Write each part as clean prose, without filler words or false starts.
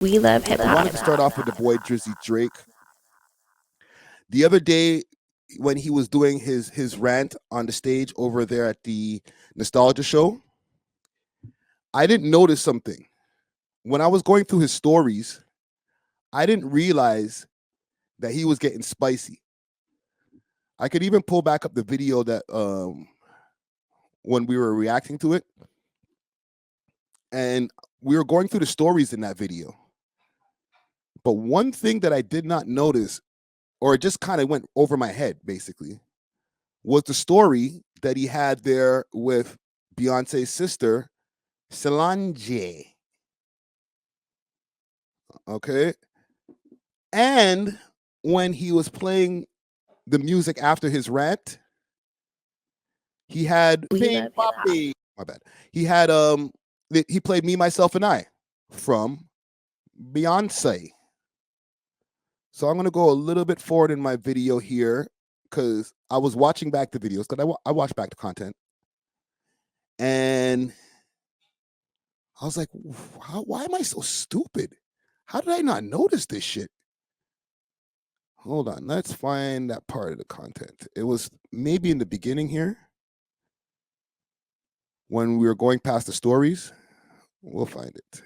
We love hip I hop. wanted to start off with the boy Drizzy Drake. The other day, when he was doing his rant on the stage over there at the Nostalgia Show, I didn't notice something. When I was going through his stories, I didn't realize that he was getting spicy. I could even pull back up the video that when we were reacting to it, and we were going through the stories in that video. But one thing that I did not notice, or it just kind of went over my head, basically, was the story that he had there with Beyonce's sister, Solange. Okay. And when he was playing the music after his rant, he had We Ping love hip hop. Poppy. My bad. He had he played Me, Myself, and I from Beyonce. So I'm gonna go a little bit forward in my video here because I was watching back the videos because I watched back the content, and I was like, why am I so stupid? How did I not notice this shit? Hold on, let's find that part of the content. It was maybe in the beginning here when we were going past the stories. We'll find it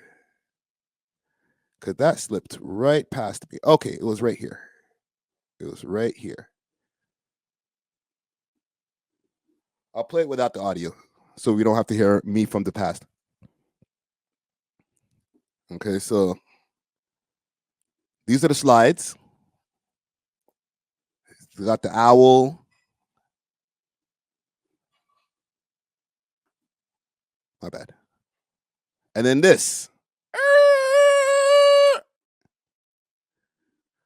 because that slipped right past me. Okay, it was right here. It was right here. I'll play it without the audio so we don't have to hear me from the past. Okay, so these are the slides. We got the owl. My bad. And then this.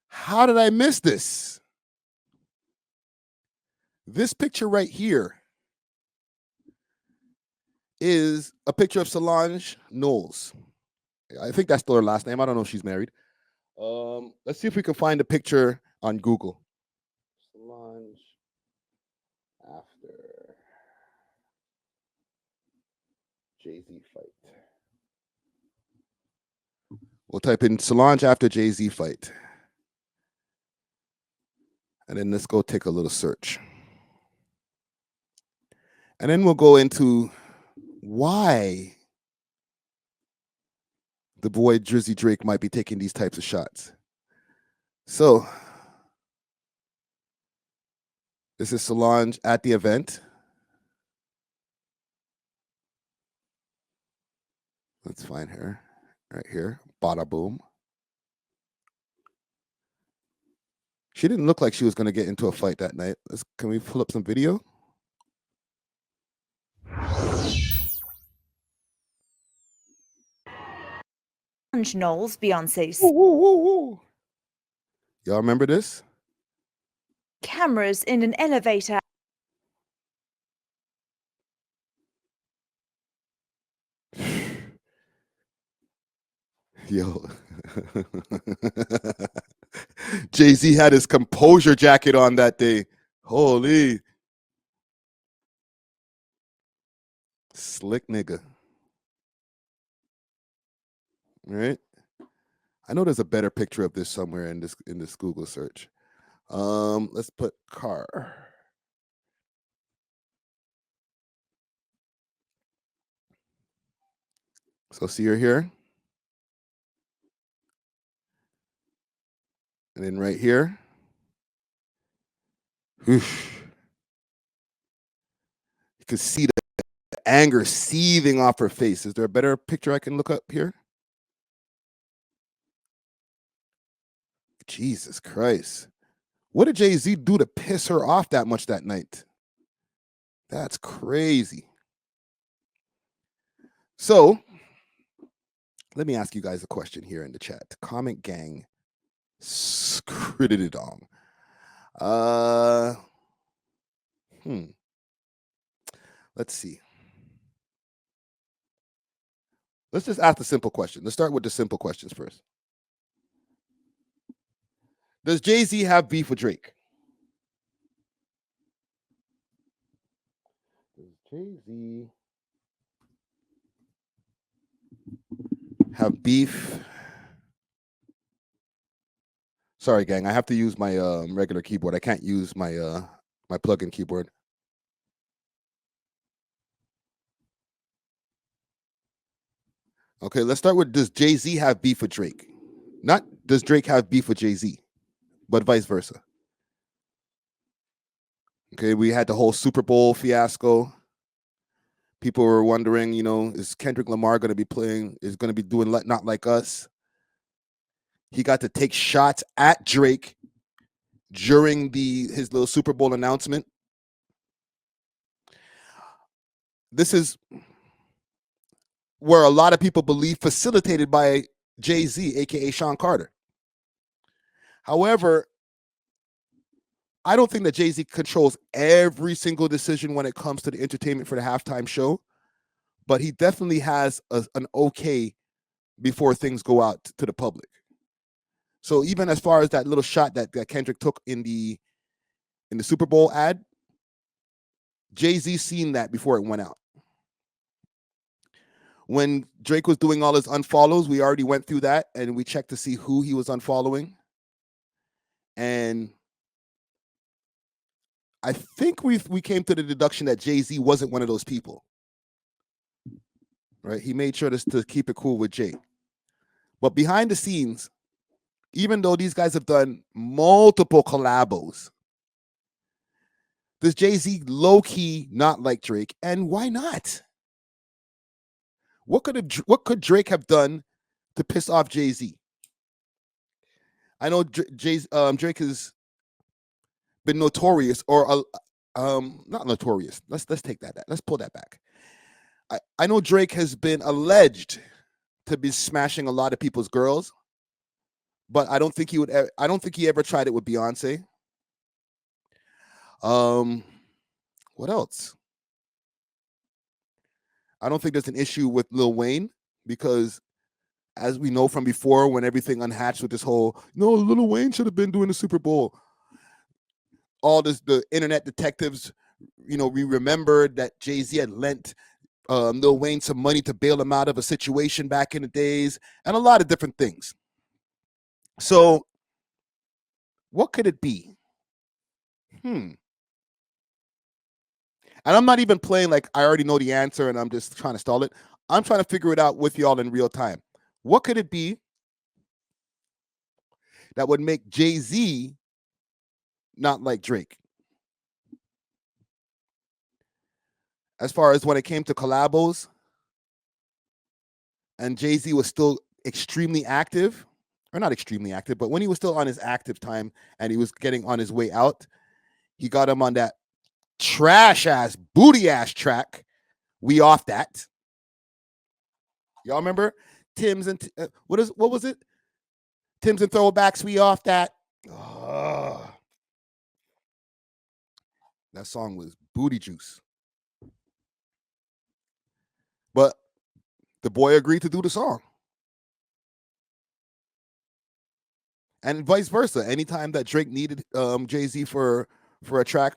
How did I miss this? This picture right here is a picture of Solange Knowles. I think that's still her last name. I don't know if she's married. Let's see if we can find a picture on Google. Solange after Jay-Z fight. We'll type in Solange after Jay-Z fight. And then let's go take a little search. And then we'll go into why the boy Drizzy Drake might be taking these types of shots. So this is Solange at the event. Let's find her right here. Bada boom. She didn't look like she was going to get into a fight that night. Can we pull up some video? Knowles, Beyonce's Y'all remember this? cameras in an elevator. Yo. Jay-Z had his composure jacket on that day. Holy. Slick nigga. All right. I know there's a better picture of this somewhere in this Google search. Let's put car. So see her here. And then right here. You can see the anger seething off her face. Is there a better picture I can look up here? Jesus Christ. What did Jay-Z do to piss her off that much that night? That's crazy. So, let me ask you guys a question here in the chat. Comment gang. Skridididong. Let's see. Let's just ask the simple question. Let's start with the simple questions first. Does Jay-Z have beef with Drake? Does Jay-Z have beef Sorry, gang. I have to use my regular keyboard. I can't use my plug-in keyboard. Okay, let's start with, does Jay-Z have beef with Drake? Not does Drake have beef with Jay-Z, but vice versa. Okay, we had the whole Super Bowl fiasco. People were wondering, is Kendrick Lamar going to be doing Not Like Us? He got to take shots at Drake during his little Super Bowl announcement. This is where a lot of people believe facilitated by Jay-Z, aka Sean Carter. However, I don't think that Jay-Z controls every single decision when it comes to the entertainment for the halftime show, but he definitely has an okay before things go out to the public. So even as far as that little shot that Kendrick took in the Super Bowl ad, Jay-Z seen that before it went out. When Drake was doing all his unfollows, we already went through that and we checked to see who he was unfollowing. And I think we came to the deduction that Jay-Z wasn't one of those people. Right? He made sure to keep it cool with Jay. But behind the scenes, even though these guys have done multiple collabos, does Jay-Z low-key not like Drake? And why not? What could Drake have done to piss off Jay-Z? I know Drake has been notorious, or not notorious. Let's take that. Let's pull that back. I know Drake has been alleged to be smashing a lot of people's girls, but I don't think he would. I don't think he ever tried it with Beyonce. What else? I don't think there's an issue with Lil Wayne because, as we know from before, when everything unhatched with this whole Lil Wayne should have been doing the Super Bowl. All the internet detectives, we remembered that Jay-Z had lent Lil Wayne some money to bail him out of a situation back in the days, and a lot of different things. So, what could it be? And I'm not even playing like I already know the answer and I'm just trying to stall it. I'm trying to figure it out with y'all in real time. What could it be that would make Jay-Z not like Drake? As far as when it came to collabos, and Jay-Z was still extremely active, or not extremely active, but when he was still on his active time and he was getting on his way out, he got him on that trash ass, booty ass track. We Off That. Y'all remember? Tim's and what was it? Tim's and Throwbacks, We Off That. Oh, that song was booty juice. But the boy agreed to do the song. And vice versa. Anytime that Drake needed Jay-Z for a track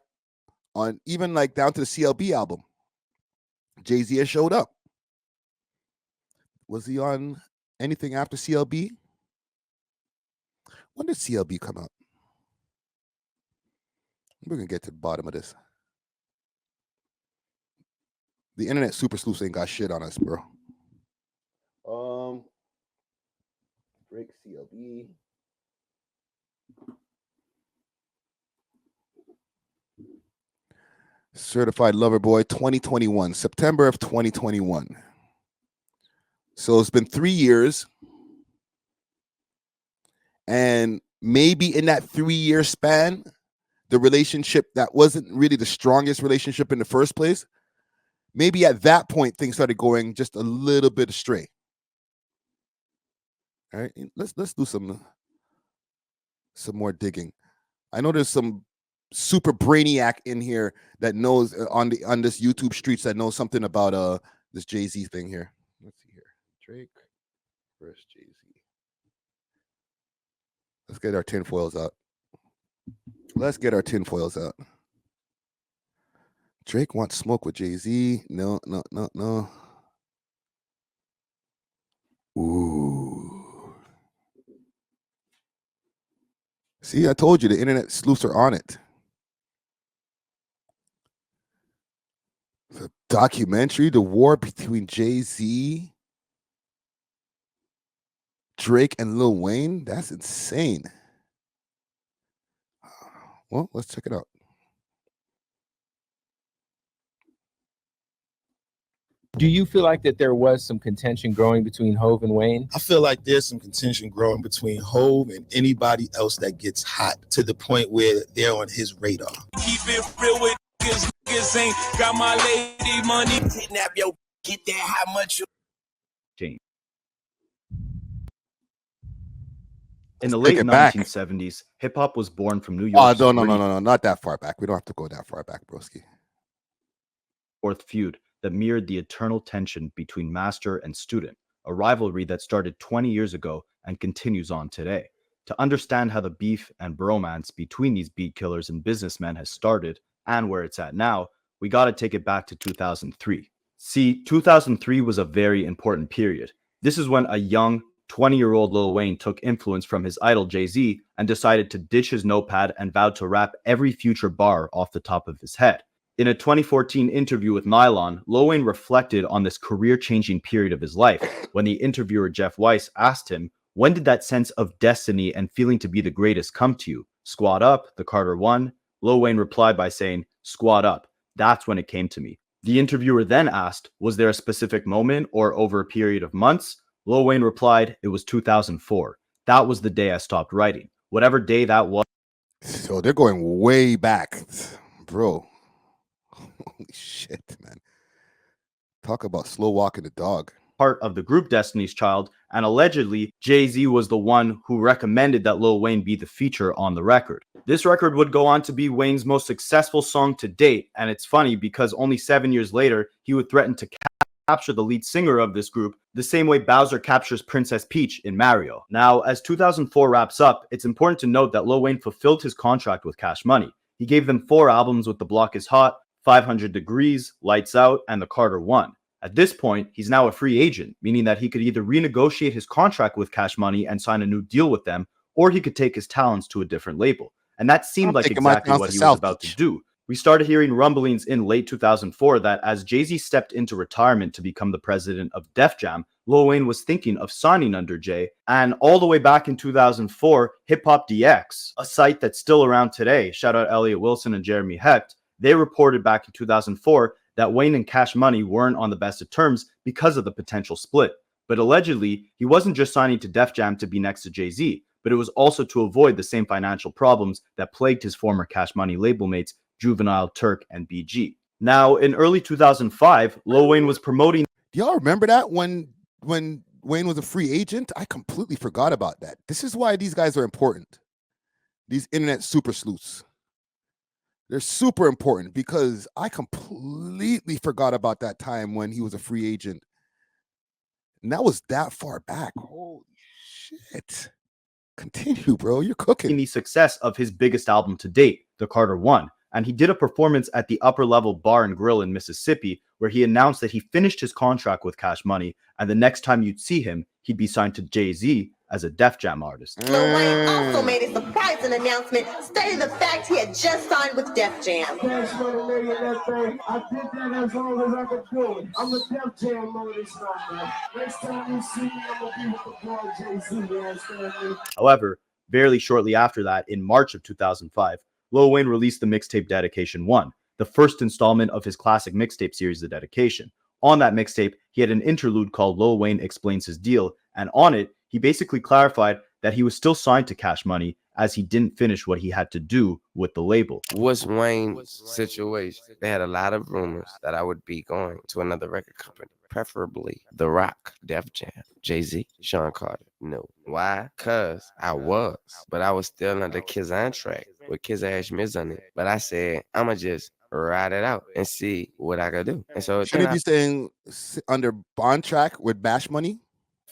on, even like down to the CLB album, Jay-Z has showed up. Was he on anything after CLB? When did CLB come out? We're going to get to the bottom of this. The internet super sleuths ain't got shit on us, bro. Drake CLB. Certified Lover Boy 2021, September of 2021. So it's been 3 years. And maybe in that 3-year span, the relationship that wasn't really the strongest relationship in the first place, maybe at that point things started going just a little bit astray. All right, let's do some more digging. I know there's some super brainiac in here that knows on this YouTube streets that knows something about this Jay-Z thing here. Let's see here. Drake versus Jay-Z. Let's get our tinfoils out. Drake wants smoke with Jay-Z. No. Ooh. See, I told you the internet sleuths are on it. The documentary, the war between Jay-Z, Drake, and Lil Wayne, that's insane. Well, let's check it out. Do you feel like that there was some contention growing between Hove and Wayne? I feel like there's some contention growing between Hove and anybody else that gets hot to the point where they're on his radar. Keep it real with niggas ain't got my lady money. Kidnap your get that how much you. In the Take late it back. 1970s, hip hop was born from New York's Oh, no, not that far back. We don't have to go that far back, broski. fourth feud that mirrored the eternal tension between master and student, a rivalry that started 20 years ago and continues on today. To understand how the beef and bromance between these beat killers and businessmen has started and where it's at now, we gotta take it back to 2003. See, 2003 was a very important period. This is when a young 20-year-old Lil Wayne took influence from his idol Jay-Z and decided to ditch his notepad and vowed to rap every future bar off the top of his head. In a 2014 interview with Nylon, Lil Wayne reflected on this career-changing period of his life when the interviewer Jeff Weiss asked him, "When did that sense of destiny and feeling to be the greatest come to you? Squad Up, the Carter One?" Lil Wayne replied by saying, "Squad Up. That's when it came to me." The interviewer then asked, "Was there a specific moment or over a period of months?" Lil Wayne replied, "It was 2004. That was the day I stopped writing. Whatever day that was." So they're going way back, bro. Holy shit, man. Talk about slow walking the dog. Part of the group Destiny's Child, and allegedly Jay-Z was the one who recommended that Lil Wayne be the feature on the record. This record would go on to be Wayne's most successful song to date, and it's funny because only 7 years later, he would threaten to capture the lead singer of this group the same way Bowser captures Princess Peach in Mario. Now, as 2004 wraps up, it's important to note that Lil Wayne fulfilled his contract with Cash Money. He gave them 4 albums with The Block Is Hot, 500 Degrees, Lights Out, and The Carter One. At this point, he's now a free agent, meaning that he could either renegotiate his contract with Cash Money and sign a new deal with them, or he could take his talents to a different label. And that seemed like exactly what he was about to do. We started hearing rumblings in late 2004 that as Jay-Z stepped into retirement to become the president of Def Jam, Lil Wayne was thinking of signing under Jay. And all the way back in 2004, Hip Hop DX, a site that's still around today, shout out Elliot Wilson and Jeremy Hecht, they reported back in 2004 that Wayne and Cash Money weren't on the best of terms because of the potential split. But allegedly, he wasn't just signing to Def Jam to be next to Jay-Z, but it was also to avoid the same financial problems that plagued his former Cash Money label mates Juvenile, Turk, and BG. Now, in early 2005, Lil Wayne was promoting. Do y'all remember that when Wayne was a free agent? I completely forgot about that. This is why these guys are important. These internet super sleuths. They're super important because I completely forgot about that time when he was a free agent. And that was that far back. Holy shit. Continue, bro. You're cooking. The success of his biggest album to date, The Carter One. And he did a performance at the Upper Level Bar and Grill in Mississippi where he announced that he finished his contract with Cash Money, and the next time you'd see him, he'd be signed to Jay-Z as a Def Jam artist. Lil Wayne also made a surprising announcement stating the fact he had just signed with Def Jam. I did that as long as I could do it. I'm a Def Jam artist now. Next time you see me, I'm gonna be with the boy Jay-Z, you understand me? However, barely shortly after that, in March of 2005, Lil Wayne released the mixtape Dedication 1, the first installment of his classic mixtape series, The Dedication. On that mixtape, he had an interlude called Lil Wayne Explains His Deal, and on it, he basically clarified that he was still signed to Cash Money as he didn't finish what he had to do with the label. What's Wayne's situation? They had a lot of rumors that I would be going to another record company, preferably The Rock, Def Jam, Jay-Z, Sean Carter. No. Why? Because I was, but I was still under Kizan track with Kiz Ash Miz on it. But I said, I'm going to just ride it out and see what I can do. And so shouldn't you be saying under bond track with Bash Money?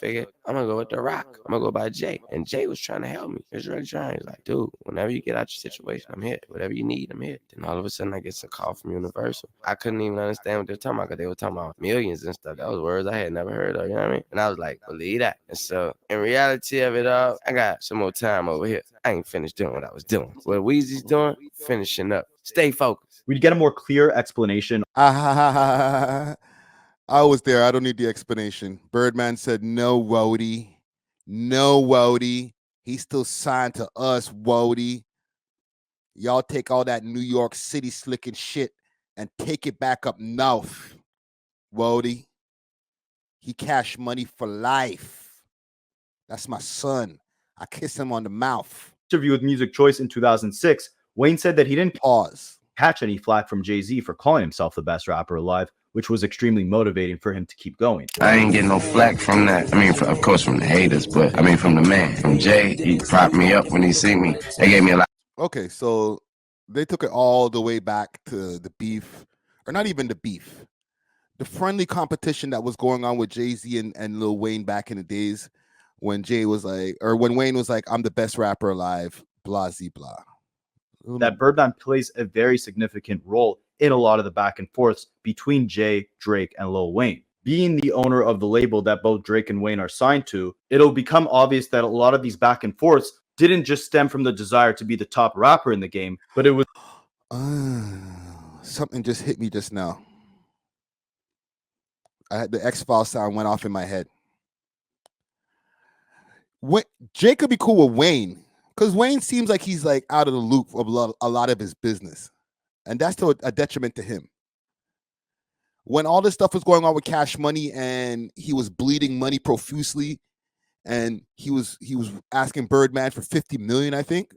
figured I'm gonna go with The Rock. I'm gonna go by Jay. And Jay was trying to help me. He was really trying. He's like, dude, whenever you get out your situation, I'm here. Whatever you need, I'm here. Then all of a sudden I get a call from Universal. I couldn't even understand what they were talking about because they were talking about millions and stuff. That was words I had never heard of, you know what I mean? And I was like, believe that. And so in reality of it all, I got some more time over here. I ain't finished doing what I was doing. What Weezy's doing, finishing up. Stay focused. We'd get a more clear explanation. I was there. I don't need the explanation. Birdman said, no, Wody. No, Wody. He's still signed to us, Wody. Y'all take all that New York City slicking shit and take it back up north, Wody. He cash money for life. That's my son. I kiss him on the mouth. Interview with Music Choice in 2006, Wayne said that he didn't catch any flack from Jay-Z for calling himself the best rapper alive, which was extremely motivating for him to keep going. I ain't getting no flack from that. I mean, of course, from the haters, but I mean, from the man, from Jay, he propped me up when he see me. They gave me a lot. Okay, so they took it all the way back to the beef, or not even the beef, the friendly competition that was going on with Jay-Z and Lil Wayne back in the days when Jay was like, or when Wayne was like, I'm the best rapper alive, blah, blah. That Birdman plays a very significant role in a lot of the back and forths between Jay, Drake, and Lil Wayne. Being the owner of the label that both Drake and Wayne are signed to, it'll become obvious that a lot of these back and forths didn't just stem from the desire to be the top rapper in the game, but it was... Something just hit me just now. I had the X-File sound went off in my head. Jay could be cool with Wayne, because Wayne seems like he's like out of the loop of a lot of his business. And that's to a detriment to him. When all this stuff was going on with Cash Money and he was bleeding money profusely, and he was asking Birdman for 50 million, I think.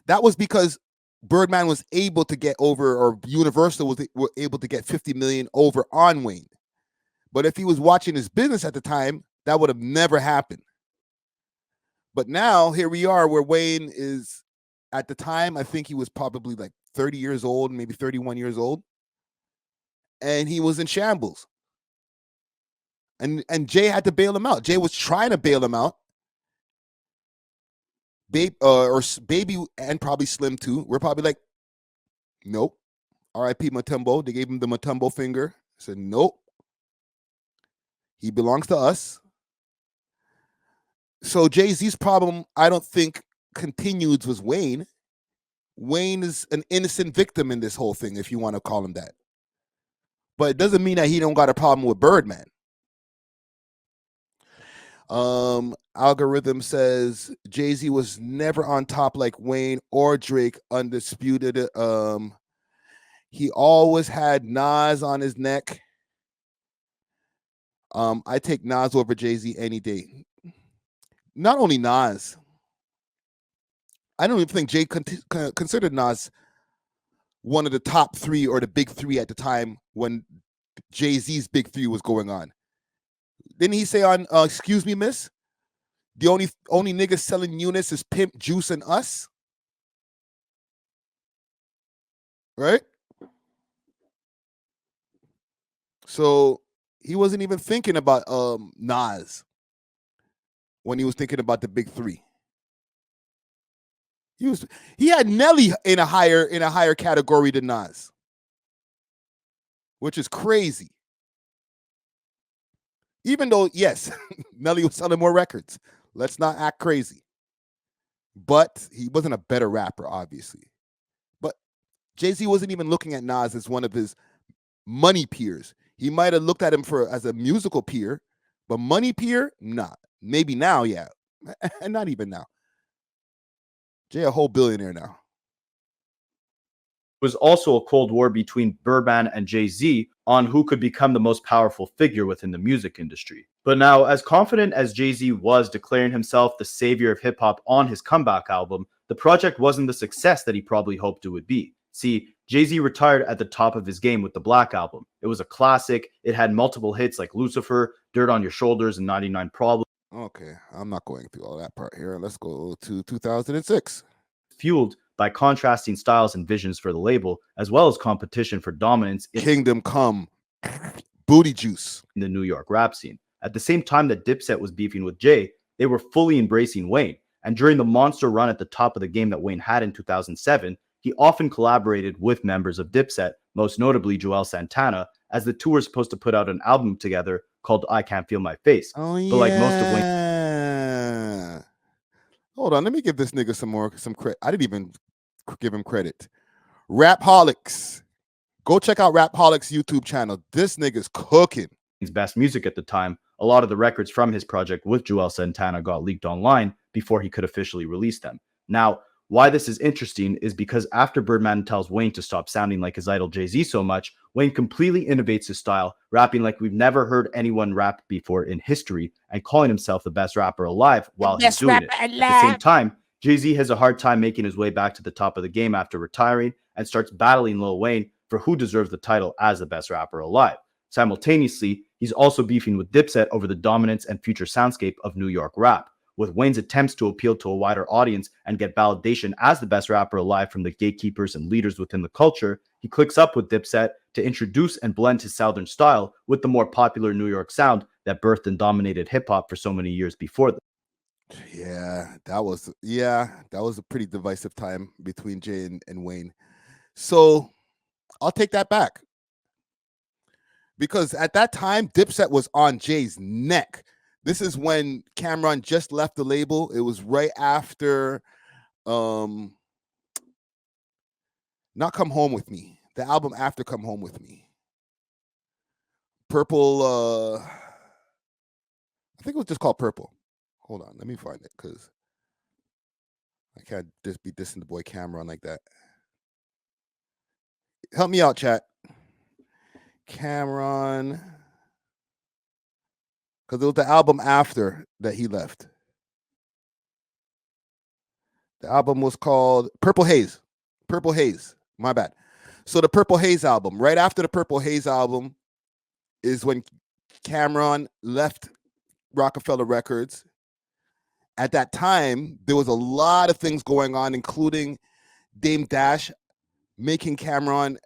That was because Birdman was able to get over, or Universal were able to get 50 million over on Wayne. But if he was watching his business at the time, that would have never happened. But now here we are where Wayne is, at the time, I think he was probably like 30 years old, maybe 31 years old. And he was in shambles. And Jay had to bail him out. Jay was trying to bail him out. Baby and probably Slim too. We're probably like, nope. R.I.P. Mutombo. They gave him the Mutombo finger. Said, nope. He belongs to us. So Jay-Z's problem, I don't think, continues with Wayne. Wayne is an innocent victim in this whole thing, if you want to call him that. But it doesn't mean that he don't got a problem with Birdman. Algorithm says Jay-Z was never on top like Wayne or Drake, undisputed. He always had Nas on his neck. I take Nas over Jay-Z any day. Not only Nas, I don't even think Jay considered Nas one of the top three or the big three at the time when Jay-Z's big three was going on. Didn't he say on Excuse Me, Miss? The only niggas selling units is Pimp, Juice, and us? Right? So he wasn't even thinking about Nas when he was thinking about the big three. He had Nelly in a higher category than Nas, which is crazy. Even though, yes, Nelly was selling more records. Let's not act crazy. But he wasn't a better rapper, obviously. But Jay-Z wasn't even looking at Nas as one of his money peers. He might have looked at him as a musical peer, but money peer, nah. Maybe now, yeah. And not even now. Jay a whole billionaire now. Was also a Cold War between Birdman and Jay-Z on who could become the most powerful figure within the music industry. But now, as confident as Jay-Z was declaring himself the savior of hip-hop on his comeback album, the project wasn't the success that he probably hoped it would be. See, Jay-Z retired at the top of his game with the Black Album. It was a classic. It had multiple hits like Lucifer, Dirt on Your Shoulders, and 99 Problems. Okay, I'm not going through all that part here. Let's go to 2006. Fueled by contrasting styles and visions for the label, as well as competition for dominance in Kingdom Come, Booty Juice in the New York rap scene. At the same time that Dipset was beefing with Jay, they were fully embracing Wayne. And during the monster run at the top of the game that Wayne had in 2007, he often collaborated with members of Dipset, most notably Joel Santana, as the two were supposed to put out an album together called I Can't Feel My Face. Oh, yeah. But like most of Wayne... Hold on, let me give this nigga some credit. I didn't even give him credit. Rapholics. Go check out Rapholics' YouTube channel. This nigga's cooking. His best music at the time, a lot of the records from his project with Joel Santana got leaked online before he could officially release them. Now, why this is interesting is because after Birdman tells Wayne to stop sounding like his idol Jay-Z so much, Wayne completely innovates his style, rapping like we've never heard anyone rap before in history and calling himself the best rapper alive while he's doing it. At the same time, Jay-Z has a hard time making his way back to the top of the game after retiring and starts battling Lil Wayne for who deserves the title as the best rapper alive. Simultaneously, he's also beefing with Dipset over the dominance and future soundscape of New York rap. With Wayne's attempts to appeal to a wider audience and get validation as the best rapper alive from the gatekeepers and leaders within the culture, he clicks up with Dipset to introduce and blend his Southern style with the more popular New York sound that birthed and dominated hip-hop for so many years before them. Yeah, that was a pretty divisive time between Jay and Wayne. So I'll take that back. Because at that time, Dipset was on Jay's neck. This is when Cameron just left the label. It was right after not Come Home With Me. The album after Come Home With Me. Purple, I think it was just called Purple. Hold on, let me find it because I can't just be dissing the boy Cameron like that. Help me out, chat. Cameron, because it was the album after that he left. The album was called Purple Haze. Purple Haze. My bad. So the Purple Haze album, right after the Purple Haze album is when Cameron left Rockefeller Records. At that time, there was a lot of things going on, including Dame Dash making Cameron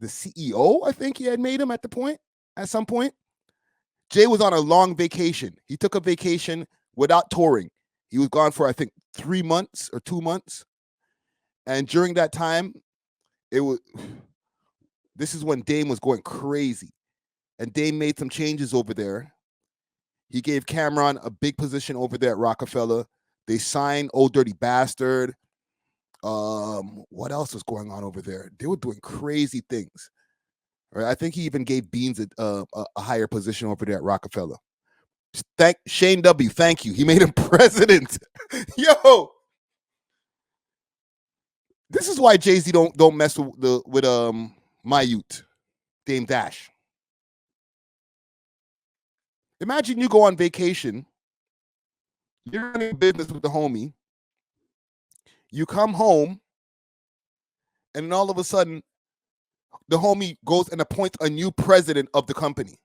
the CEO, I think he had made him at some point. Jay was on a long vacation. He took a vacation without touring. He was gone for, I think, 3 months or 2 months. And during that time, this is when Dame was going crazy. And Dame made some changes over there. He gave Cameron a big position over there at Rockefeller. They signed Old Dirty Bastard. What else was going on over there? They were doing crazy things. Right? I think he even gave Beans a higher position over there at Rockefeller. Shane W. Thank you. He made him president. Yo, this is why Jay-Z don't mess with my youth, Dame Dash. Imagine you go on vacation. You're running a business with the homie. You come home, and then all of a sudden, the homie goes and appoints a new president of the company.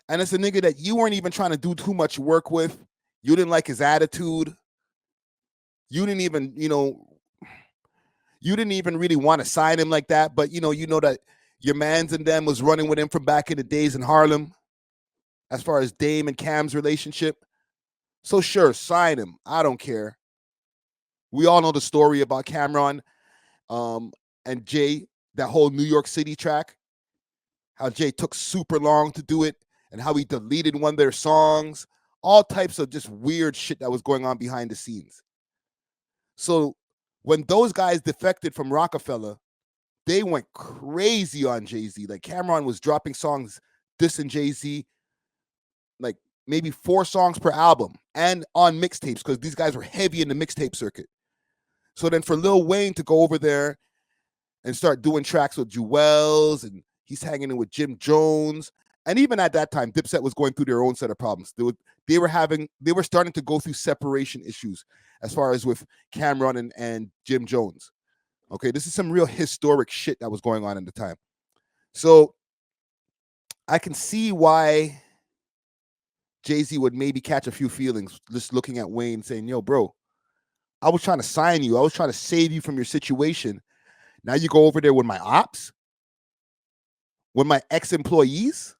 And it's a nigga that you weren't even trying to do too much work with. You didn't like his attitude. You didn't even really want to sign him like that. But you know that your mans and them was running with him from back in the days in Harlem, as far as Dame and Cam's relationship. So sure, sign him. I don't care. We all know the story about Cameron and Jay, that whole New York City track, how Jay took super long to do it and how he deleted one of their songs, all types of just weird shit that was going on behind the scenes. So when those guys defected from Rockefeller, they went crazy on Jay-Z. Like Cameron was dropping songs dissing Jay-Z, like maybe 4 songs per album and on mixtapes because these guys were heavy in the mixtape circuit. So then for Lil Wayne to go over there and start doing tracks with Jewels, and he's hanging in with Jim Jones. And even at that time, Dipset was going through their own set of problems. They were starting to go through separation issues as far as with Cameron and Jim Jones. Okay, this is some real historic shit that was going on at the time. So I can see why Jay-Z would maybe catch a few feelings just looking at Wayne saying, yo, bro, I was trying to sign you. I was trying to save you from your situation. Now you go over there with my ops, with my ex-employees.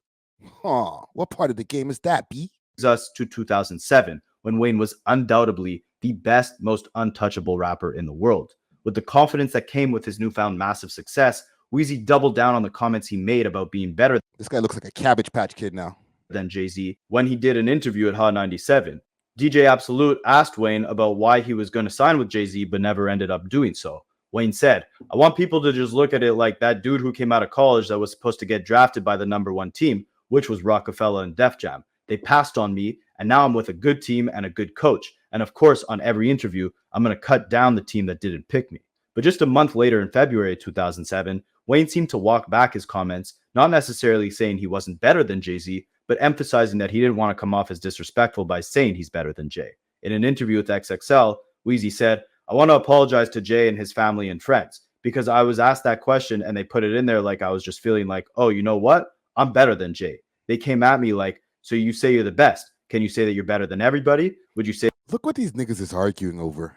What part of the game is that, B? Us to 2007, when Wayne was undoubtedly the best, most untouchable rapper in the world. With the confidence that came with his newfound massive success, Weezy doubled down on the comments he made about being better This guy looks like a Cabbage Patch Kid now. than Jay-Z when he did an interview at Hot 97. DJ Absolute asked Wayne about why he was going to sign with Jay-Z but never ended up doing so. Wayne said, "I want people to just look at it like that dude who came out of college that was supposed to get drafted by the #1 team, which was Rockefeller and Def Jam. They passed on me, and now I'm with a good team and a good coach. And of course, on every interview, I'm going to cut down the team that didn't pick me." But just a month later, in February 2007, Wayne seemed to walk back his comments, not necessarily saying he wasn't better than Jay-Z, but emphasizing that he didn't want to come off as disrespectful by saying he's better than Jay. In an interview with XXL, Weezy said, "I want to apologize to Jay and his family and friends because I was asked that question and they put it in there like I was just feeling like, oh, you know what? I'm better than Jay. They came at me like, so you say you're the best. Can you say that you're better than everybody? Would you say..." Look what these niggas is arguing over.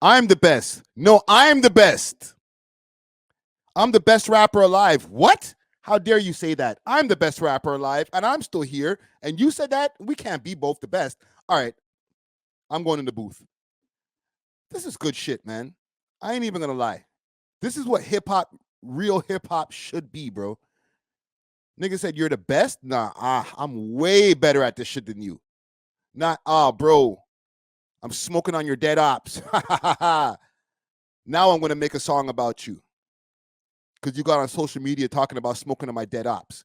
I'm the best. No, I'm the best. I'm the best rapper alive. What? How dare you say that? I'm the best rapper alive, and I'm still here. And you said that? We can't be both the best. All right. I'm going in the booth. This is good shit, man. I ain't even going to lie. This is what hip-hop, real hip-hop should be, bro. Nigga said, you're the best? Nah, I'm way better at this shit than you. Not, bro, I'm smoking on your dead ops. Now I'm going to make a song about you. Because you got on social media talking about smoking on my dead ops.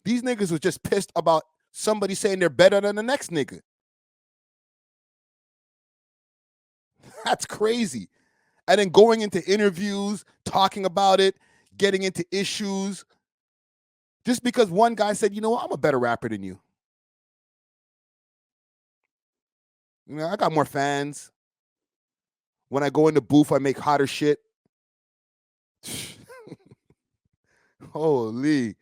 These niggas was just pissed about somebody saying they're better than the next nigga. That's crazy. And then going into interviews, talking about it, getting into issues. Just because one guy said, you know what, I'm a better rapper than you. You know, I got more fans. When I go in the booth, I make hotter shit. Holy.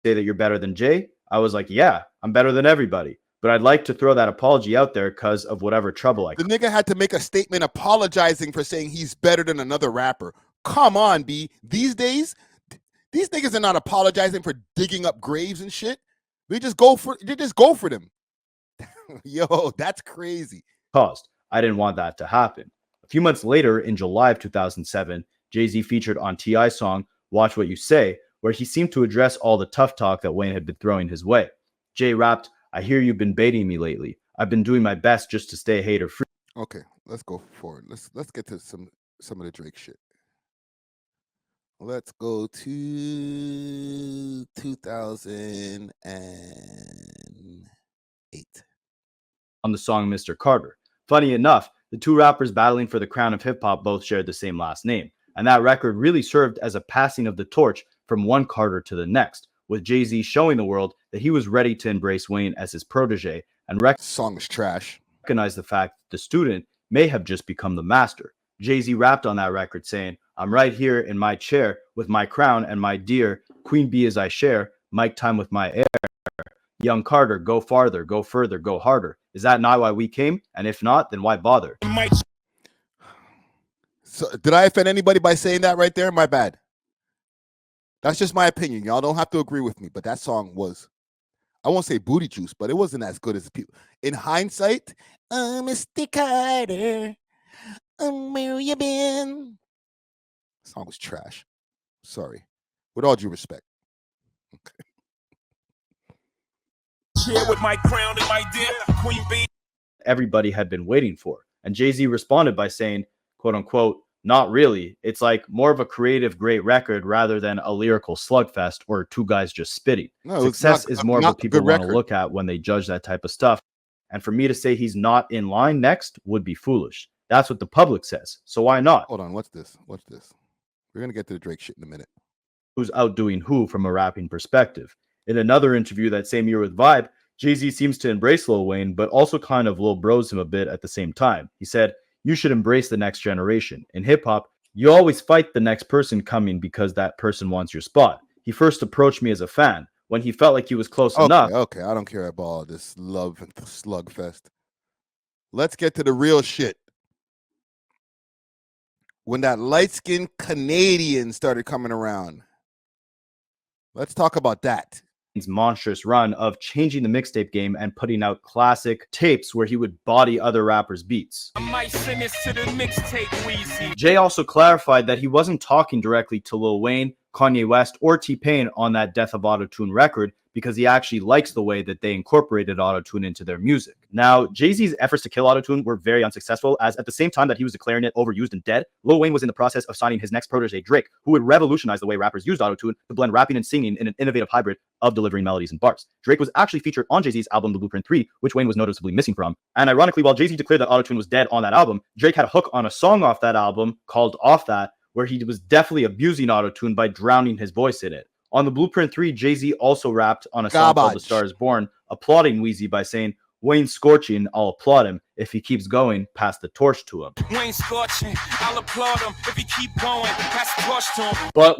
Say that you're better than Jay? I was like, yeah, I'm better than everybody. But I'd like to throw that apology out there because of whatever trouble I The nigga had to make a statement apologizing for saying he's better than another rapper. Come on, B. These days, these niggas are not apologizing for digging up graves and shit. They just go for them. Yo, that's crazy. caused. I didn't want that to happen. A few months later, in July of 2007, Jay-Z featured on T.I.'s song, Watch What You Say, where he seemed to address all the tough talk that Wayne had been throwing his way. Jay rapped, "I hear you've been baiting me lately. I've been doing my best just to stay hater free." Okay, let's go forward. Let's get to some of the Drake shit. Let's go to 2008. On the song Mr. Carter. Funny enough, the two rappers battling for the crown of hip-hop both shared the same last name, and that record really served as a passing of the torch from one Carter to the next, with Jay-Z showing the world that he was ready to embrace Wayne as his protege and song is trash. Recognize the fact that the student may have just become the master. Jay-Z rapped on that record saying, "I'm right here in my chair with my crown and my dear Queen Bee as I share, mic time with my air. Young Carter, go farther, go further, go harder. Is that not why we came? And if not, then why bother?" So, did I offend anybody by saying that right there? My bad. That's just my opinion. Y'all don't have to agree with me, but that song was, I won't say booty juice, but it wasn't as good as people. In hindsight, Mr. Carter, where you been? The song was trash. Sorry. With all due respect. Okay. With my crown and my dear Queen Bee. Everybody had been waiting for. And Jay-Z responded by saying, quote unquote, "Not really. It's like more of a creative great record rather than a lyrical slugfest or two guys just spitting. No, Success is more of what people want to record. look at when they judge that type of stuff. And for me to say he's not in line next would be foolish. That's what the public says. So why not?" Hold on. What's this? What's this? We're going to get to the Drake shit in a minute. Who's outdoing who from a rapping perspective. In another interview that same year with Vibe, Jay-Z seems to embrace Lil Wayne, but also kind of Lil Bros him a bit at the same time. He said, "You should embrace the next generation. In hip-hop, you always fight the next person coming because that person wants your spot. He first approached me as a fan. When he felt like he was close enough..." Okay, I don't care about all this love and slugfest. Let's get to the real shit. When that light-skinned Canadian started coming around. Let's talk about that. Wayne's monstrous run of changing the mixtape game and putting out classic tapes where he would body other rappers' beats. I might send this to the mixtape, Weezy. Jay also clarified that he wasn't talking directly to Lil Wayne, Kanye West, or T-Pain on that Death of Autotune record because he actually likes the way that they incorporated autotune into their music. Now, Jay-Z's efforts to kill autotune were very unsuccessful, as at the same time that he was declaring it overused and dead, Lil Wayne was in the process of signing his next protege, Drake, who would revolutionize the way rappers used autotune to blend rapping and singing in an innovative hybrid of delivering melodies and bars. Drake was actually featured on Jay-Z's album The Blueprint 3, which Wayne was noticeably missing from. And ironically, while Jay-Z declared that autotune was dead on that album, Drake had a hook on a song off that album called Off That, where he was definitely abusing autotune by drowning his voice in it. On The Blueprint 3, Jay-Z also rapped on a song called The Star Is Born, applauding Weezy by saying, "Wayne's scorching, I'll applaud him. If he keeps going, pass the torch to him." Wayne scorching, I'll applaud him. If he keep going, pass the torch to him. But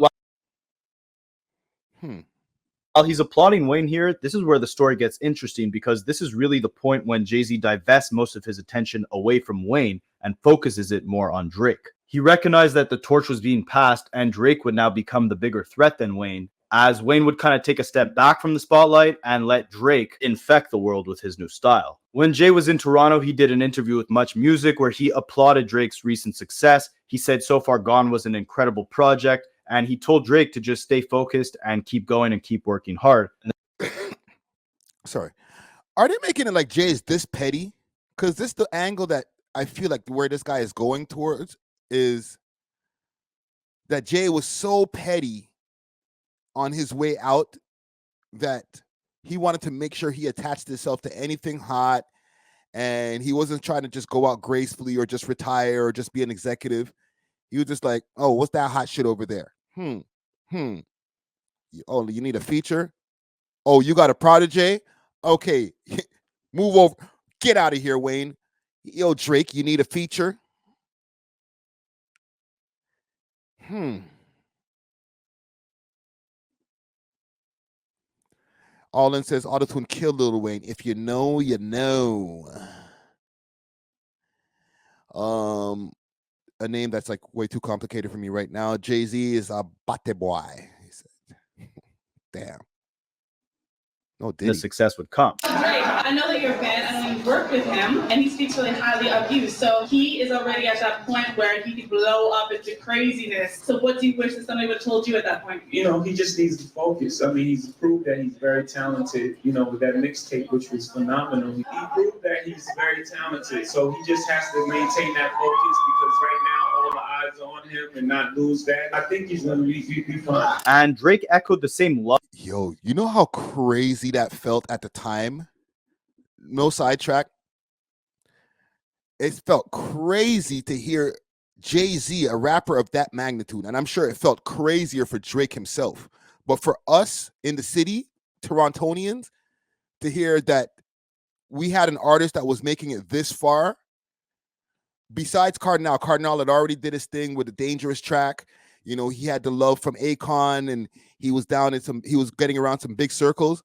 while he's applauding Wayne here, this is where the story gets interesting, because this is really the point when Jay-Z divests most of his attention away from Wayne and focuses it more on Drake. He recognized that the torch was being passed and Drake would now become the bigger threat than Wayne, as Wayne would kind of take a step back from the spotlight and let Drake infect the world with his new style. When Jay was in Toronto, he did an interview with Much Music where he applauded Drake's recent success. He said So Far Gone was an incredible project, and he told Drake to just stay focused and keep going and keep working hard. Sorry. Are they making it like Jay is this petty? Because this the angle that I feel like where this guy is going towards is that Jay was so petty on his way out that he wanted to make sure he attached himself to anything hot, and he wasn't trying to just go out gracefully or just retire or just be an executive. He was just like, oh, what's that hot shit over there? Oh, you need a feature? Oh, you got a protege? Okay, move over. Get out of here, Wayne. Yo, Drake, you need a feature? Allin says autotune killed Lil Wayne. If you know, you know. A name that's like way too complicated for me right now. Jay-Z is a bate boy. He said, damn. No, The success would come. Drake, I know that you're a fan. I know you work with him, and he speaks really highly of you. So he is already at that point where he could blow up into craziness. So what do you wish that somebody would have told you at that point? You know, he just needs to focus. I mean, he's proved that he's very talented, you know, with that mixtape, which was phenomenal. He proved that he's very talented. So he just has to maintain that focus, because right now all the eyes are on him, and not lose that. I think he's going to be fine. And Drake echoed the same love. Yo, you know how crazy that felt at the time? No sidetrack. It felt crazy to hear Jay-Z, a rapper of that magnitude, and I'm sure it felt crazier for Drake himself. But for us in the city, Torontonians, to hear that we had an artist that was making it this far, besides Cardinal had already did his thing with the Dangerous track. You know, he had the love from Akon, and he was getting around some big circles.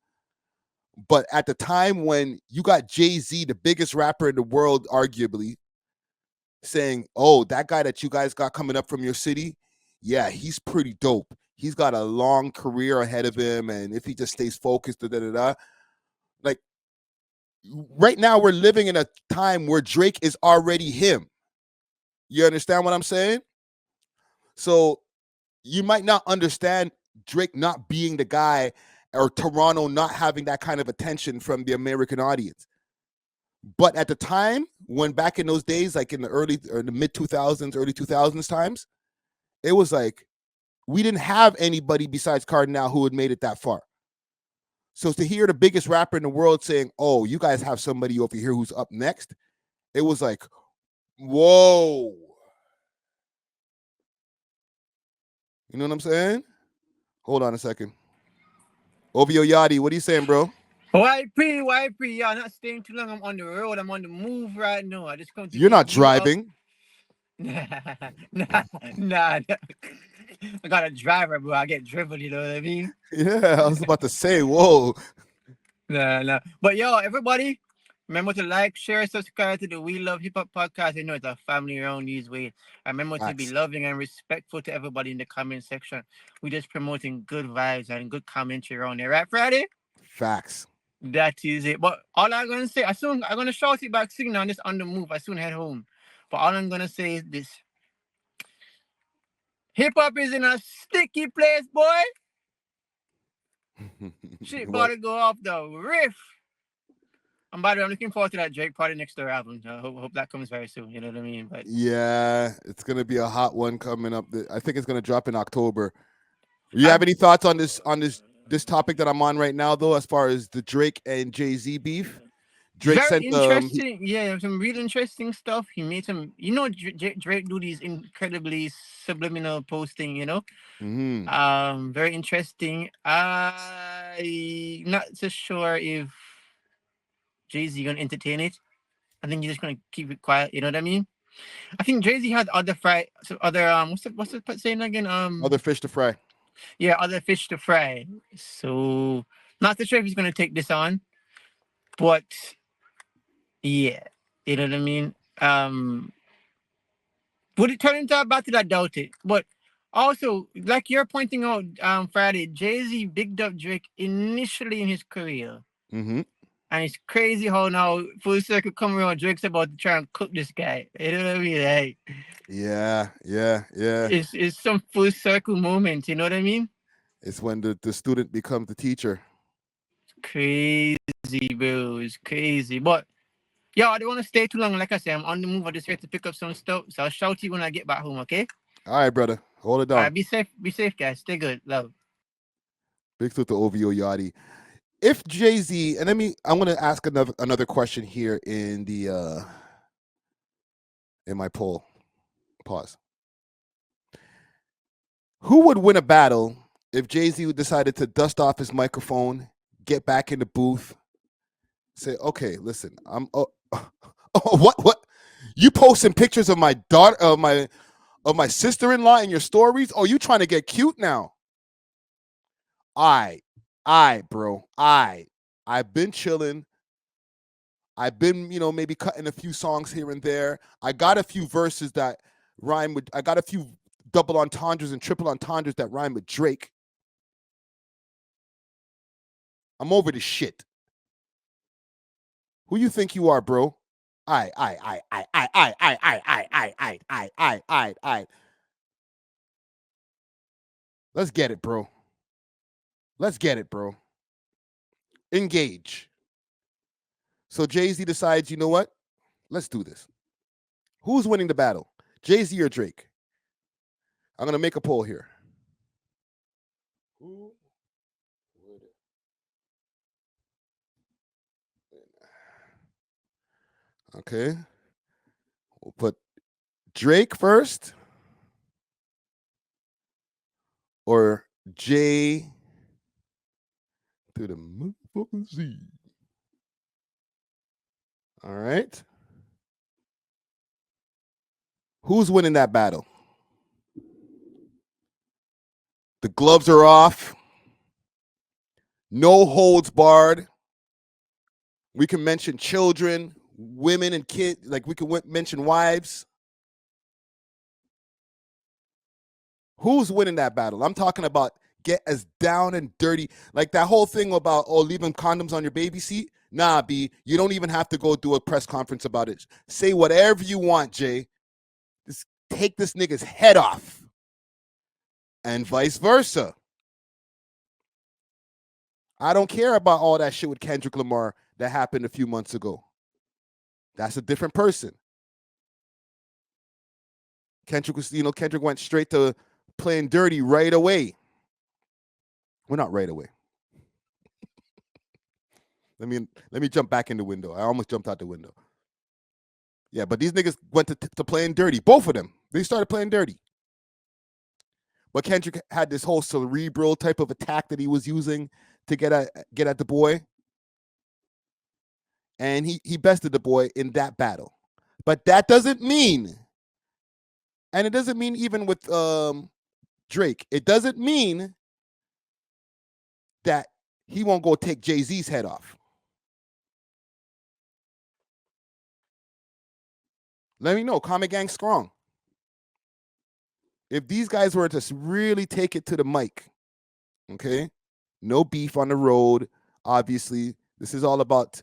But at the time when you got Jay-Z, the biggest rapper in the world, arguably, saying, oh, that guy that you guys got coming up from your city, yeah, he's pretty dope. He's got a long career ahead of him, and if he just stays focused, like, right now we're living in a time where Drake is already him. You understand what I'm saying? So you might not understand Drake not being the guy, or Toronto not having that kind of attention from the American audience. But at the time, when back in those days, like in the early or the mid 2000s, early 2000s times, it was like we didn't have anybody besides Cardinal who had made it that far. So to hear the biggest rapper in the world saying, oh, you guys have somebody over here who's up next, it was like, whoa. You know what I'm saying? Hold on a second. Ovio Yachty, what are you saying, bro? YP, yeah, not staying too long. I'm on the road. I'm on the move right now. I just come to. You're not driving. Nah. I got a driver, bro. I get driven, you know what I mean? Yeah, I was about to say, whoa. Nah. But yo, everybody, Remember to like, share, subscribe to the We Love Hip Hop podcast. You know it's a family around these ways. And remember to be Facts. loving and respectful to everybody in the comment section. We just promoting good vibes and good commentary around there, right, Friday? Facts. That is it. But all I'm gonna say, I'm gonna shout it back, singing on this on the move. I soon head home. But all I'm gonna say is this: hip hop is in a sticky place, boy. Shit about What? to go off the riff. And by the way, I'm looking forward to that Drake Party Next Door album. I hope that comes very soon. You know what I mean? But Yeah, it's gonna be a hot one coming up. I think it's gonna drop in October. You have any thoughts on this topic that I'm on right now, though, as far as the Drake and Jay-Z beef? Drake very sent interesting. Yeah, some real interesting stuff. He made some. You know, Drake do these incredibly subliminal posting. You know, very interesting. I not so sure if Jay-Z gonna entertain it. I think he's just gonna keep it quiet. You know what I mean? I think Jay-Z had other what's the saying again? other fish to fry. Yeah, other fish to fry. So not so sure if he's gonna take this on, but yeah, you know what I mean. Would it turn into a battle? I doubt it. But also, like you're pointing out, Friday, Jay-Z bigged up Drake initially in his career. Mm-hmm. And it's crazy how now full circle come around, Drake's about to try and cook this guy. You know what I mean? Like, Yeah. it's some full circle moment, you know what I mean? It's when the student becomes the teacher. Crazy, bro. It's crazy. But yeah, I don't want to stay too long. Like I said, I'm on the move. I just have to pick up some stuff. So I'll shout you when I get back home, okay? All right, brother. Hold it down. All right, be safe, guys. Stay good. Love. Big salute to OVO Yachty. If Jay-Z, and I'm gonna ask another question here in my poll. Pause. Who would win a battle if Jay-Z decided to dust off his microphone, get back in the booth, say, "Okay, listen, I'm what? You posting pictures of my daughter, of my sister-in-law in your stories? Oh, you trying to get cute now? Bro. I've been chilling. I've been, maybe cutting a few songs here and there. I got a few verses that rhyme with. I got a few double entendres and triple entendres that rhyme with Drake. I'm over this shit. Who you think you are, bro? I. Let's get it, bro. Engage. So Jay-Z decides, you know what? Let's do this. Who's winning the battle? Jay-Z or Drake? I'm going to make a poll here. Who would win? Okay. We'll put Drake first or Jay to the motherfucking Z. All right. Who's winning that battle? The gloves are off. No holds barred. We can mention children, women, and kids. Like we can mention wives. Who's winning that battle? I'm talking about get as down and dirty. Like that whole thing about, leaving condoms on your baby seat. Nah, B, you don't even have to go do a press conference about it. Say whatever you want, Jay. Just take this nigga's head off. And vice versa. I don't care about all that shit with Kendrick Lamar that happened a few months ago. That's a different person. Kendrick went straight to playing dirty right away. Well, not right away. Let me jump back in the window. I almost jumped out the window. Yeah, but these niggas went to playing dirty. Both of them. They started playing dirty. But Kendrick had this whole cerebral type of attack that he was using to get at the boy. And he bested the boy in that battle. But that doesn't mean, and it doesn't mean even with Drake, it doesn't mean that he won't go take Jay-Z's head off. Let me know. Comment Gang strong. If these guys were to really take it to the mic, okay, no beef on the road. Obviously, this is all about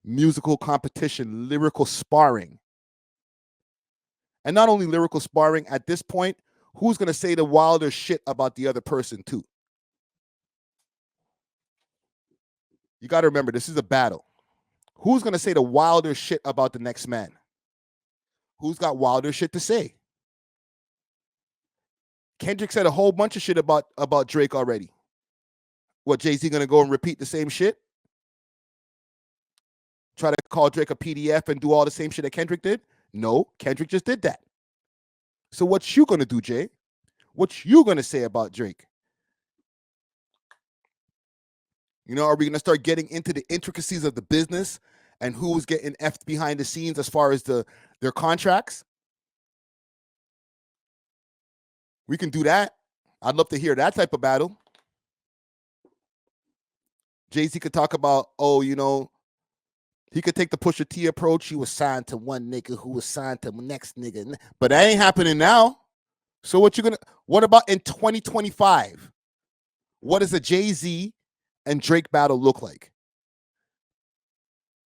musical competition, lyrical sparring. And not only lyrical sparring, at this point, who's going to say the wilder shit about the other person too? You got to remember, this is a battle. Who's going to say the wilder shit about the next man? Who's got wilder shit to say? Kendrick said a whole bunch of shit about Drake already. What, Jay-Z going to go and repeat the same shit? Try to call Drake a PDF and do all the same shit that Kendrick did? No, Kendrick just did that. So what you going to do, Jay? What you going to say about Drake? You know, are we going to start getting into the intricacies of the business and who's getting effed behind the scenes as far as their contracts? We can do that. I'd love to hear that type of battle. Jay-Z could talk about, oh, you know, he could take the Pusha T approach. He was signed to one nigga who was signed to the next nigga. But that ain't happening now. So what about in 2025? What does a Jay-Z and Drake battle look like?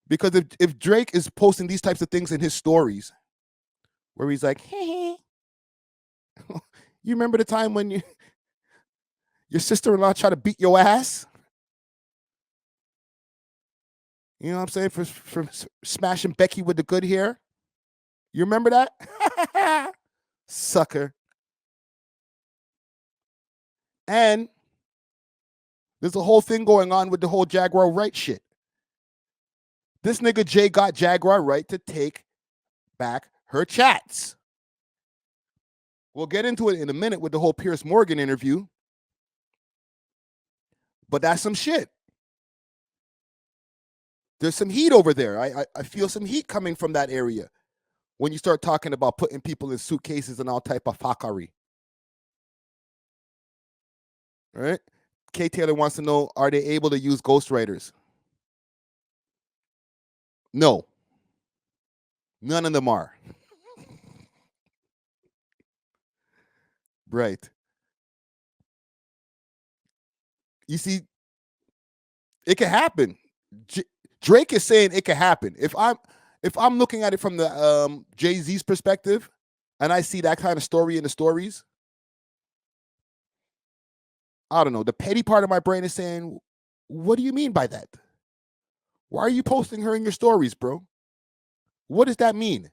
Because if Drake is posting these types of things in his stories, where he's like, hey, you remember the time when your sister-in-law tried to beat your ass? You know what I'm saying? For smashing Becky with the good hair. You remember that? Sucker. And there's a whole thing going on with the whole Jaguar Wright shit. This nigga Jay got Jaguar Wright to take back her chats. We'll get into it in a minute with the whole Piers Morgan interview. But that's some shit. There's some heat over there. I feel some heat coming from that area when you start talking about putting people in suitcases and all type of fuckery. All right? K. Taylor wants to know, are they able to use ghostwriters? No. None of them are. Right. You see, it can happen. Drake is saying it can happen. If I'm looking at it from the Jay-Z's perspective, and I see that kind of story in the stories, I don't know. The petty part of my brain is saying, what do you mean by that? Why are you posting her in your stories, bro? What does that mean?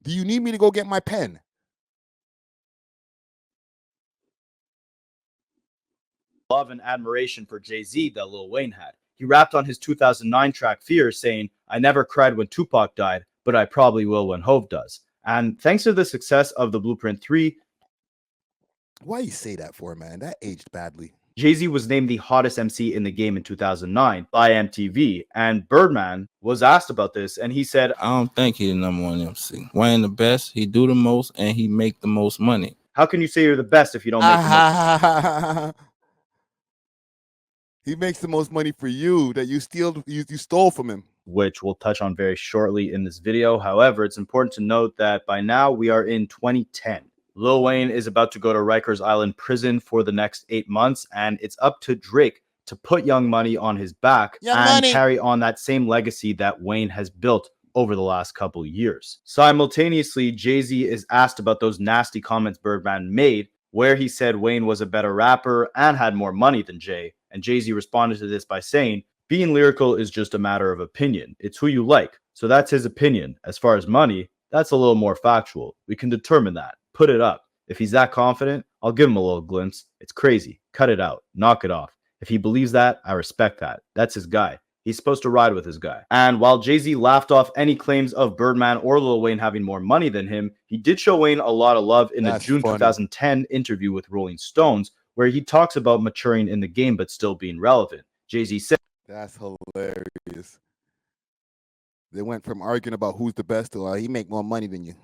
Do you need me to go get my pen? Love and admiration for Jay-Z that Lil Wayne had. He rapped on his 2009 track Fear, saying, I never cried when Tupac died, but I probably will when Hove does. And thanks to the success of the Blueprint 3, why you say that for, man? That aged badly. Jay-Z was named the hottest MC in the game in 2009 by MTV, and Birdman was asked about this, and he said, I don't think he's the number one MC. Wayne the best, he do the most, and he make the most money. How can you say you're the best if you don't make the most? He makes the most money for you that you stole from him. Which we'll touch on very shortly in this video. However, it's important to note that by now we are in 2010. Lil Wayne is about to go to Rikers Island prison for the next 8 months, and it's up to Drake to put Young Money on his back carry on that same legacy that Wayne has built over the last couple of years. Simultaneously, Jay-Z is asked about those nasty comments Birdman made, where he said Wayne was a better rapper and had more money than Jay, and Jay-Z responded to this by saying, being lyrical is just a matter of opinion. It's who you like. So that's his opinion. As far as money, that's a little more factual. We can determine that. Put it up. If he's that confident, I'll give him a little glimpse. It's crazy. Cut it out. Knock it off. If he believes that, I respect that. That's his guy. He's supposed to ride with his guy. And while Jay-Z laughed off any claims of Birdman or Lil Wayne having more money than him, he did show Wayne a lot of love in the June 2010 interview with Rolling Stones, where he talks about maturing in the game but still being relevant. Jay-Z said, that's hilarious. They went from arguing about who's the best to he make more money than you.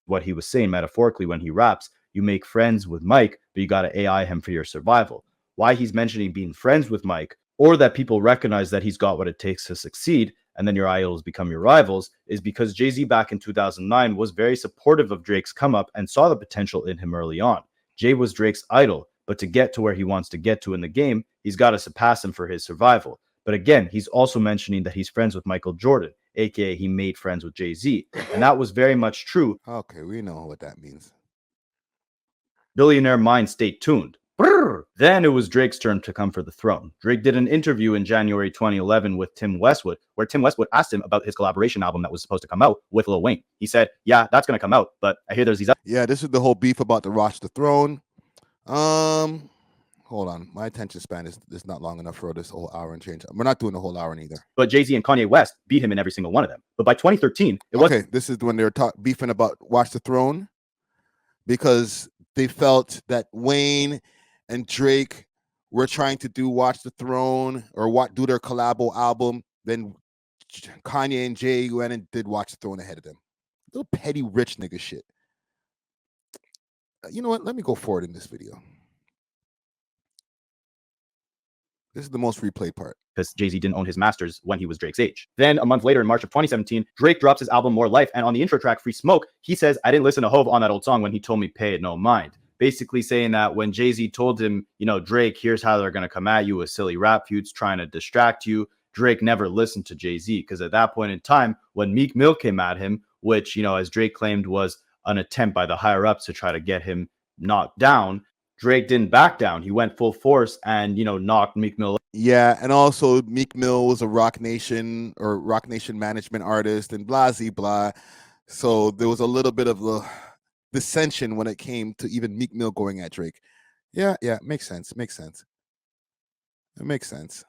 What he was saying metaphorically when he raps, you make friends with Mike, but you got to AI him for your survival. Why he's mentioning being friends with Mike, or that people recognize that he's got what it takes to succeed, and then your idols become your rivals, is because Jay-Z back in 2009 was very supportive of Drake's come up and saw the potential in him early on. Jay was Drake's idol, but to get to where he wants to get to in the game, he's got to surpass him for his survival. But again, he's also mentioning that he's friends with Michael Jordan, aka he made friends with Jay-Z. And that was very much true. Okay, we know what that means. Billionaire mind, stay tuned. Brrr. Then it was Drake's turn to come for the throne. Drake did an interview in January 2011 with Tim Westwood, where Tim Westwood asked him about his collaboration album that was supposed to come out with Lil Wayne. He said, yeah, that's going to come out, but I hear there's these... Yeah, this is the whole beef about the Watch the Throne. Hold on. My attention span is not long enough for this whole hour and change. We're not doing the whole hour either. But Jay-Z and Kanye West beat him in every single one of them. But by 2013, it was... Okay, this is when they were beefing about Watch the Throne, because they felt that Wayne and Drake were trying to do Watch the Throne or do their collabo album. Then Kanye and Jay went and did Watch the Throne ahead of them. Little petty rich nigga shit. You know what? Let me go forward in this video. This is the most replayed part. Because Jay-Z didn't own his masters when he was Drake's age. Then a month later, in March of 2017, Drake drops his album More Life, and on the intro track, Free Smoke, he says, I didn't listen to Hov on that old song when he told me pay it no mind. Basically saying that when Jay-Z told him, you know, Drake, here's how they're going to come at you with silly rap feuds trying to distract you, Drake never listened to Jay-Z, because at that point in time, when Meek Mill came at him, which, you know, as Drake claimed was an attempt by the higher-ups to try to get him knocked down, Drake didn't back down. He went full force and, you know, knocked Meek Mill. Yeah, and also Meek Mill was a Rock Nation management artist and blah, blah. So there was a little bit of a dissension when it came to even Meek Mill going at Drake. Yeah, makes sense. It makes sense.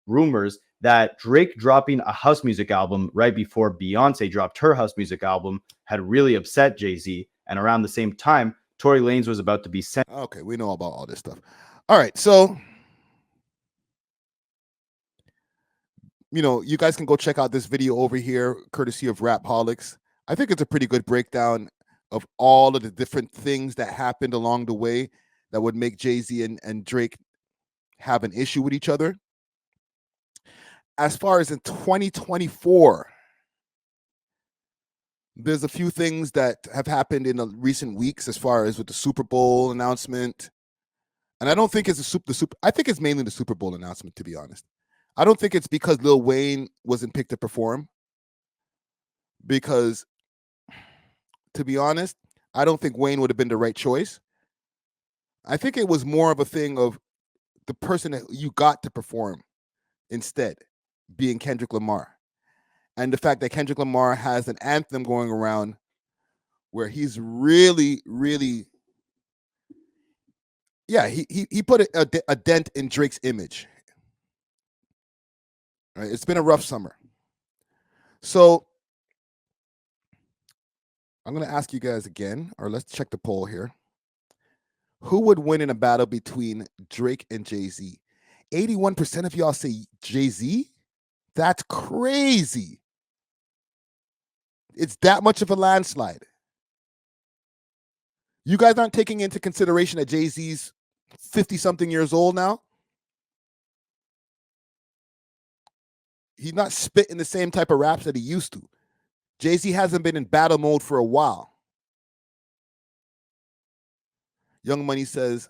Rumors that Drake dropping a house music album right before Beyonce dropped her house music album had really upset Jay-Z. And around the same time, Tory Lanez was about to be sent. Okay, we know about all this stuff. All right, so, you know, you guys can go check out this video over here, courtesy of Rapholics. I think it's a pretty good breakdown of all of the different things that happened along the way that would make Jay-Z and Drake have an issue with each other. As far as in 2024, there's a few things that have happened in the recent weeks as far as with the Super Bowl announcement. And I don't think it's I think it's mainly the Super Bowl announcement, to be honest. I don't think it's because Lil Wayne wasn't picked to perform. Because, to be honest, I don't think Wayne would have been the right choice. I think it was more of a thing of the person that you got to perform instead being Kendrick Lamar. And the fact that Kendrick Lamar has an anthem going around where he's really, really, yeah, he put a dent in Drake's image. All right, it's been a rough summer. So I'm going to ask you guys again, or let's check the poll here. Who would win in a battle between Drake and Jay-Z? 81% of y'all say Jay-Z? That's crazy. It's that much of a landslide. You guys aren't taking into consideration that Jay-Z's 50-something years old now. He's not spitting the same type of raps that he used to. Jay-Z hasn't been in battle mode for a while. Young Money says,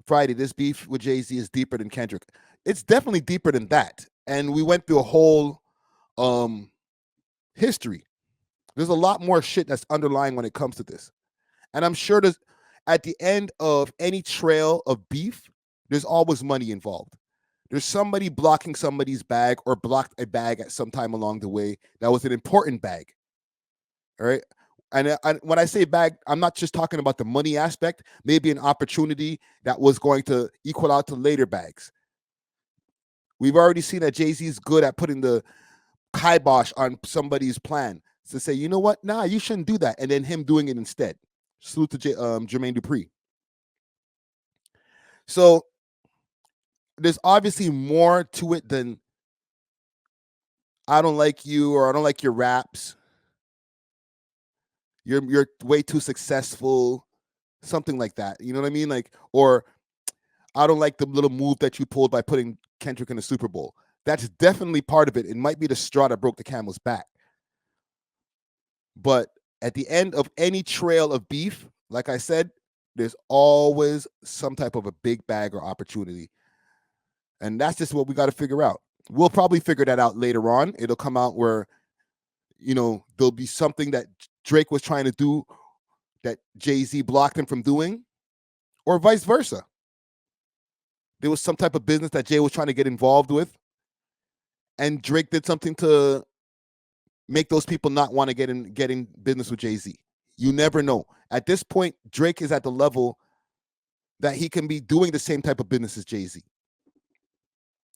Friday, this beef with Jay-Z is deeper than Kendrick. It's definitely deeper than that. And we went through a whole history. There's a lot more shit that's underlying when it comes to this. And I'm sure there's, at the end of any trail of beef, there's always money involved. There's somebody blocking somebody's bag or blocked a bag at some time along the way that was an important bag. All right. And when I say bag, I'm not just talking about the money aspect, maybe an opportunity that was going to equal out to later bags. We've already seen that Jay-Z is good at putting the kibosh on somebody's plan to say, you know what? Nah, you shouldn't do that. And then him doing it instead. Salute to Jermaine Dupri. So there's obviously more to it than I don't like you or I don't like your raps. You're way too successful. Something like that. You know what I mean? Like, or I don't like the little move that you pulled by putting Kendrick in the Super Bowl. That's definitely part of it. It might be the straw that broke the camel's back. But at the end of any trail of beef, like I said, there's always some type of a big bag or opportunity. And that's just what we got to figure out. We'll probably figure that out later on. It'll come out where, there'll be something that Drake was trying to do that Jay-Z blocked him from doing, or vice versa. There was some type of business that Jay was trying to get involved with, and Drake did something to make those people not want to get in business with Jay-Z. You never know. At this point, Drake is at the level that he can be doing the same type of business as Jay-Z,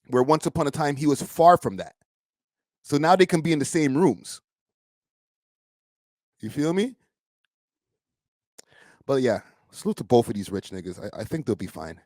where once upon a time he was far from that. So now they can be in the same rooms. You feel me? But yeah, salute to both of these rich niggas. I think they'll be fine.